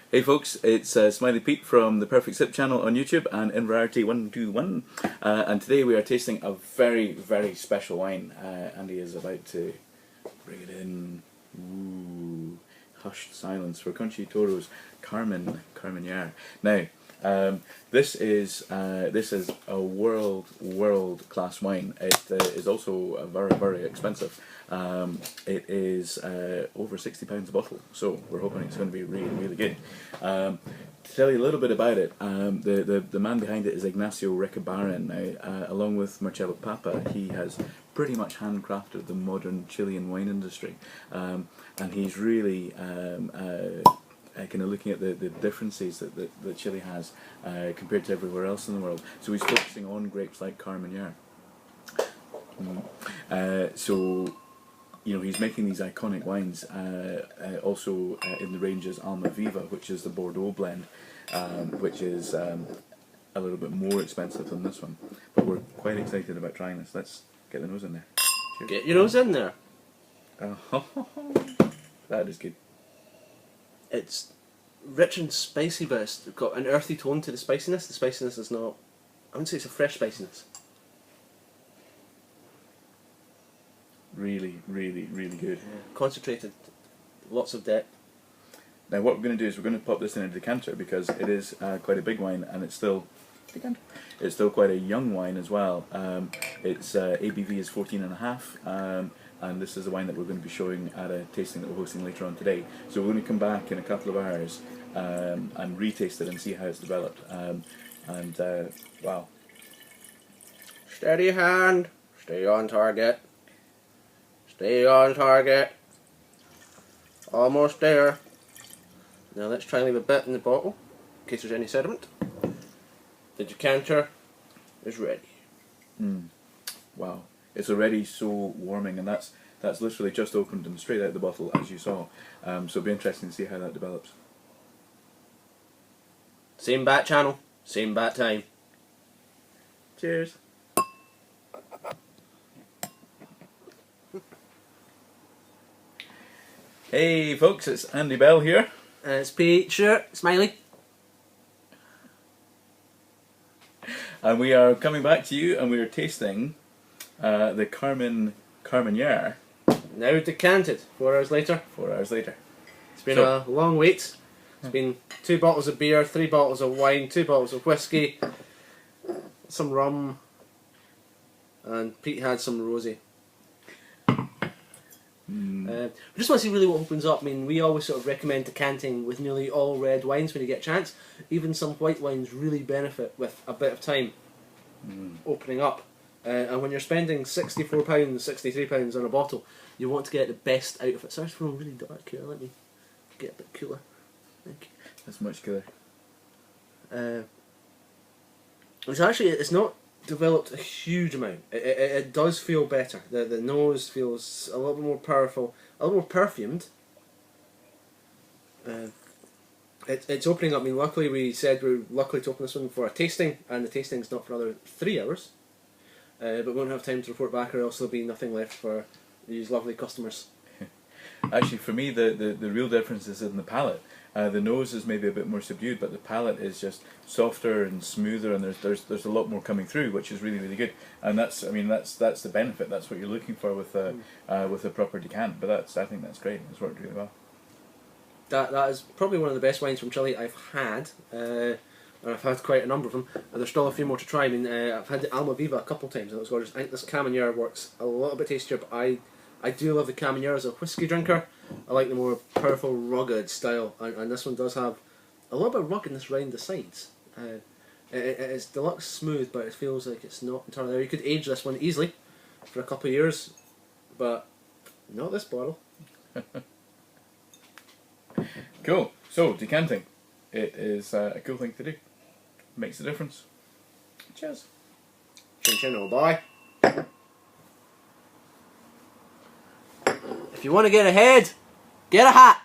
Hey folks, it's Smiley Pete from the Perfect Sip channel on YouTube and Inverarity121, and today we are tasting a very, very special wine. Andy is about to bring it in. Ooh, hushed silence for Conchi Toro's Carmin Carmenere. Now, this is a world class wine. It is also very, very expensive. It is over £60 a bottle, so we're hoping it's going to be really, really good. To tell you a little bit about it, the man behind it is Ignacio Recabarren. Now, along with Marcello Papa, he has pretty much handcrafted the modern Chilean wine industry, and he's really kind of looking at the differences that Chile has compared to everywhere else in the world. So he's focusing on grapes like Carmenere. So, you know, he's making these iconic wines also in the ranges Alma Viva, which is the Bordeaux blend, which is a little bit more expensive than this one. But we're quite excited about trying this. Let's get the nose in there. Cheers. Get your nose in there. That is good. It's rich and spicy, but it's got an earthy tone to the spiciness. The spiciness is not, I wouldn't say it's a fresh spiciness. Really, really, really good. Yeah. Concentrated, lots of depth. Now what we're going to do is we're going to pop this in a decanter because it is quite a big wine, and it's still quite a young wine as well. Its ABV is 14.5, and this is a wine that we're going to be showing at a tasting that we're hosting later on today. So we're going to come back in a couple of hours and retaste it and see how it's developed. Wow. Steady hand, stay on target. Stay on target. Almost there. Now let's try and leave a bit in the bottle, in case there's any sediment. The decanter is ready. Wow. It's already so warming, and that's literally just opened and straight out the bottle, as you saw. So it'll be interesting to see how that develops. Same bat channel, same bat time. Cheers. Hey folks, it's Andy Bell here. It's Pete, sure, Smiley. And we are coming back to you, and we are tasting the Carmin Carmenere. Now decanted, 4 hours later. 4 hours later. It's been a long wait. It's been 2 bottles of beer, 3 bottles of wine, 2 bottles of whiskey, some rum, and Pete had some rosé. I just want to see really what opens up. I mean, we always sort of recommend decanting with nearly all red wines when you get a chance. Even some white wines really benefit with a bit of time opening up. And when you're spending £64, £63 on a bottle, you want to get the best out of it. So it's feeling really dark here. Let me get a bit cooler. Thank you. That's much cooler. It's not developed a huge amount. It does feel better. The nose feels a little bit more powerful, a little more perfumed. It's opening up. I mean, luckily we said we're lucky to open this one for a tasting, and the tasting's not for another 3 hours. But we won't have time to report back, or else there'll be nothing left for these lovely customers. Actually, for me, the real difference is in the palate. The nose is maybe a bit more subdued, but the palate is just softer and smoother, and there's a lot more coming through, which is really, really good. And that's the benefit. That's what you're looking for with a proper decant. But I think that's great. It's worked really well. That is probably one of the best wines from Chile I've had. And I've had quite a number of them, and there's still a few more to try. I mean, I've had the Alma Viva a couple of times, and it was gorgeous. I think this Carmenere works a little bit tastier, but I do love the Carmenere as a whiskey drinker. I like the more powerful, rugged style, and this one does have a little bit of ruggedness around the sides. It's deluxe smooth, but it feels like it's not entirely there. You could age this one easily for a couple of years, but not this bottle. Cool. So, decanting. It is a cool thing to do. Makes a difference. Cheers. Chin chin, oh boy. If you want to get ahead, get a hat.